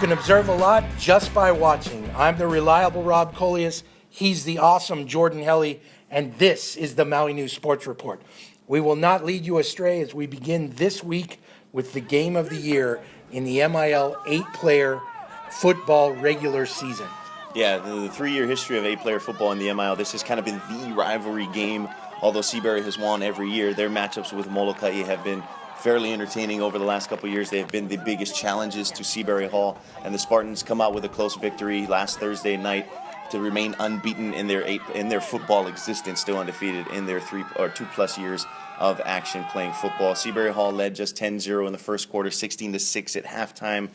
can observe a lot just by watching. I'm the reliable Rob Coleus. He's the awesome Jordan Helly. And this is the Maui News Sports Report. We will not lead you astray as we begin this week with the game of the year in the MIL 8-player football regular season. Yeah, the 3-year history of 8-player football in the MIL, this has kind of been the rivalry game. Although Seabury has won every year, their matchups with Molokai have been fairly entertaining over the last couple of years. They have been the biggest challenges to Seabury Hall, and the Spartans come out with a close victory last Thursday night to remain unbeaten in their football existence, still undefeated in their 2+ years of action playing football. Seabury Hall led just 10-0 in the first quarter, 16-6 at halftime.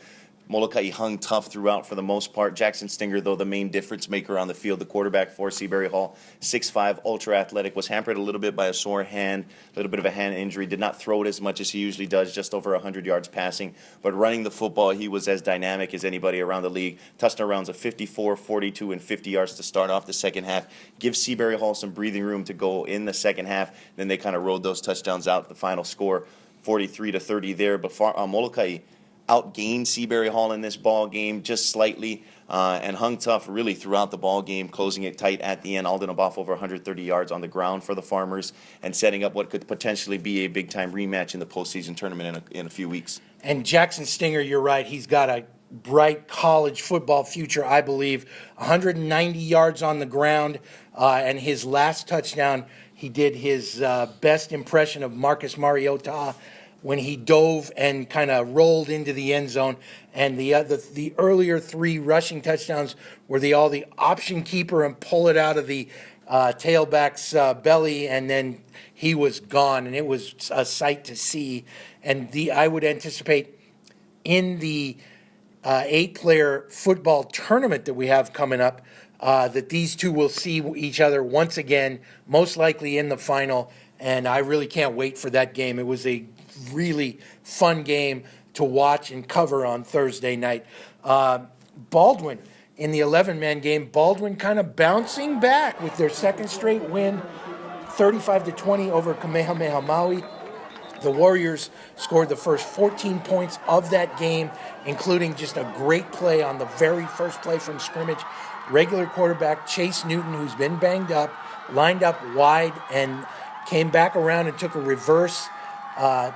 Molokai hung tough throughout for the most part. Jackson Stinger, though, the main difference maker on the field, the quarterback for Seabury Hall, 6'5", ultra-athletic, was hampered a little bit by a sore hand, a little bit of a hand injury, did not throw it as much as he usually does, just over 100 yards passing. But running the football, he was as dynamic as anybody around the league. Touchdown rounds of 54, 42, and 50 yards to start off the second half. Give Seabury Hall some breathing room to go in the second half. Then they kind of rode those touchdowns out. The final score, 43-30 there. But Molokai outgained Seabury Hall in this ball game just slightly and hung tough really throughout the ball game, closing it tight at the end. Alden Aboff over 130 yards on the ground for the Farmers and setting up what could potentially be a big-time rematch in the postseason tournament in a few weeks. And Jackson Stinger, you're right, he's got a bright college football future, I believe. 190 yards on the ground, and his last touchdown, he did his best impression of Marcus Mariota when he dove and kind of rolled into the end zone. And the earlier 3 rushing touchdowns were the option keeper and pull it out of the tailback's belly, and then he was gone, and it was a sight to see. And I would anticipate in the 8-player football tournament that we have coming up that these two will see each other once again, most likely in the final, and I really can't wait for that game. It was a really fun game to watch and cover on Thursday night. Baldwin in the 11-man game, Baldwin kind of bouncing back with their second straight win, 35-20 over Kamehameha Maui. The Warriors scored the first 14 points of that game, including just a great play on the very first play from scrimmage. Regular quarterback Chase Newton, who's been banged up, lined up wide and came back around and took a reverse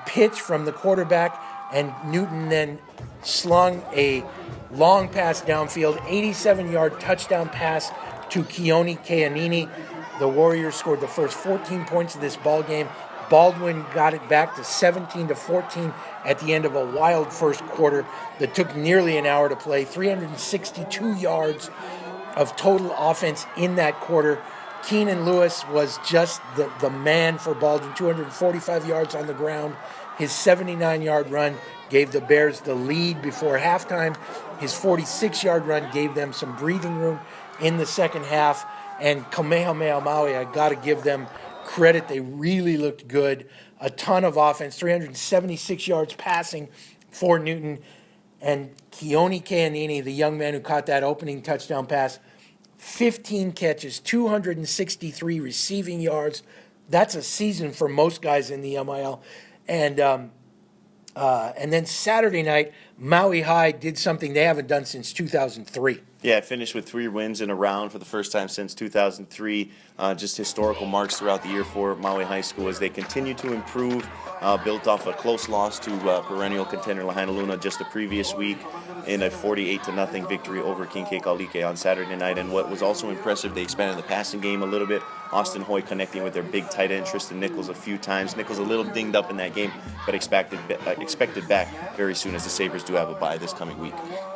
pitch from the quarterback, and Newton then slung a long pass downfield, 87-yard touchdown pass to Keone Keanini. The Warriors scored the first 14 points of this ball game. Baldwin got it back to 17-14 at the end of a wild first quarter that took nearly an hour to play. 362 yards of total offense in that quarter. Keenan Lewis was just the man for Baldwin, 245 yards on the ground. His 79-yard run gave the Bears the lead before halftime. His 46-yard run gave them some breathing room in the second half. And Kamehameha Maui, I got to give them credit. They really looked good. A ton of offense, 376 yards passing for Newton. And Keone Keanini, the young man who caught that opening touchdown pass, 15 catches, 263 receiving yards. That's a season for most guys in the MIL. And then Saturday night, Maui High did something they haven't done since 2003. Yeah, it finished with 3 wins in a round for the first time since 2003. Just historical marks throughout the year for Maui High School as they continue to improve, built off a close loss to perennial contender Lahainaluna just the previous week in a 48-0 victory over King Kekalike on Saturday night. And what was also impressive, they expanded the passing game a little bit. Austin Hoy connecting with their big tight end Tristan Nichols a few times. Nichols a little dinged up in that game, but expected back very soon as the Sabres do have a bye this coming week.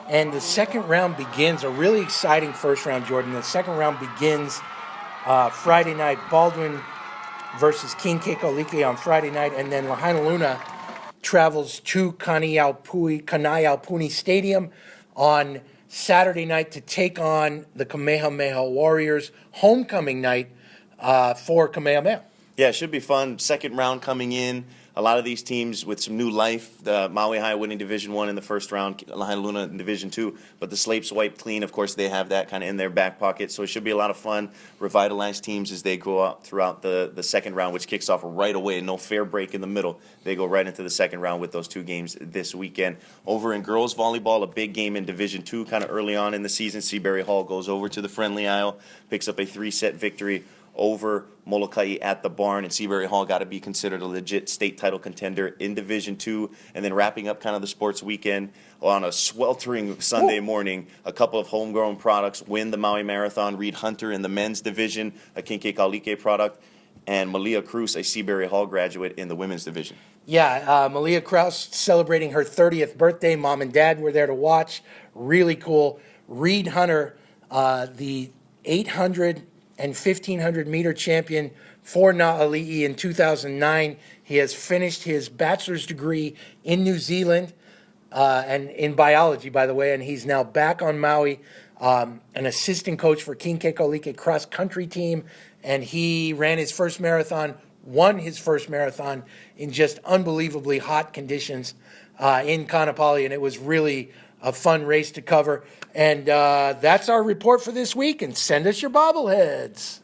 And the second round begins, a really exciting first round, Jordan. The second round begins Friday night, Baldwin versus King Kekalike on Friday night, and then Lahainaluna travels to Kanaiaupuni Stadium on Saturday night to take on the Kamehameha Warriors, homecoming night for Kamehameha. Yeah, it should be fun. Second round coming in. A lot of these teams with some new life. The Maui High winning Division One in the first round, Lahaina Luna in Division Two. But the slates wiped clean. Of course, they have that kind of in their back pocket. So it should be a lot of fun. Revitalized teams as they go out throughout the second round, which kicks off right away. No fair break in the middle. They go right into the second round with those two games this weekend. Over in girls volleyball, a big game in Division Two, kind of early on in the season. Seabury Hall goes over to the friendly aisle, picks up a 3-set victory over Molokai at the barn, and Seabury Hall got to be considered a legit state title contender in Division Two. And then wrapping up kind of the sports weekend on a sweltering Sunday morning, a couple of homegrown products win the Maui Marathon. Reed Hunter in the men's division, a Kinke Kaulike product, and Malia Cruz, a Seabury Hall graduate, in the women's division. Yeah, Malia Kraus celebrating her 30th birthday. Mom and Dad were there to watch. Really cool. Reed Hunter, the 800 and 1,500 meter champion for Na'ali'i in 2009. He has finished his bachelor's degree in New Zealand and in biology, by the way, and he's now back on Maui, an assistant coach for Kinke Kaulike cross country team, and he ran his first marathon, won his first marathon in just unbelievably hot conditions in Kaanapali, and it was really a fun race to cover. And that's our report for this week, and send us your bobbleheads.